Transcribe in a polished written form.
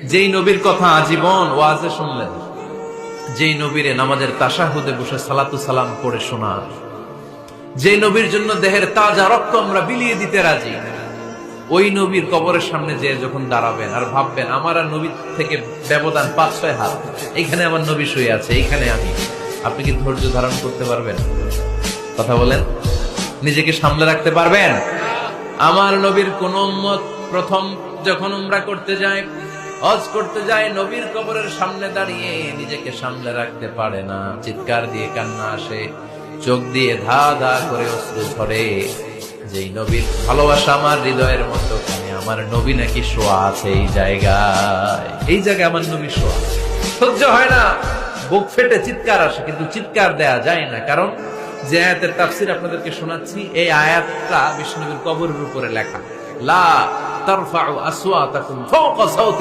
যেই নবীর কথা আজীবন ওয়াজে শুনলেন, যেই নবীরে নামাজের তাশাহুদে বসে সালাতু সালাম পড়ে শোনার, যেই নবীর জন্য দেহের তাজা রক্ত আমরা বিলিয়ে দিতে রাজি, ওই নবীর কবরের সামনে যে যখন দাঁড়াবেন আর ভাববেন আমার আর নবীর থেকে ব্যবধান 5-6 হাত, এইখানে আমার নবী শুয়ে আছে, এইখানে আমি, আপনি কি ধৈর্য ধারণ করতে পারবেন? কথা বলেন, নিজেকে সামলে রাখতে পারবেন? আমার নবীর কোন উম্মত প্রথম যখন উমরা করতে যায়, হজ করতে যায়, নবীর কবরের সামনে দাঁড়িয়ে নিজেকে সামলে রাখতে পারে না, চিৎকার দিয়ে কান্না আসে, চোখ দিয়ে ধা ধা করে অশ্রু ঝরে। যেই নবীর ভালোবাসা আমার হৃদয়ের মধ্যখানে, আমার নবী নাকি শোয়া আছে এই জায়গায়, এই জায়গায় আমার নবী শোয়া। সহ্য হয় না, বুক ফেটে চিৎকার আসে, কিন্তু চিৎকার দেয়া যায় না। কারণ যে আয়াতের তাফসীর আপনাদেরকে শোনাচ্ছি, এই আয়াতটা বিষ্ণু নবীর কবরের উপরে লেখা, লা তারফাউ আসওয়াতাকুম ফাওকা সাওতি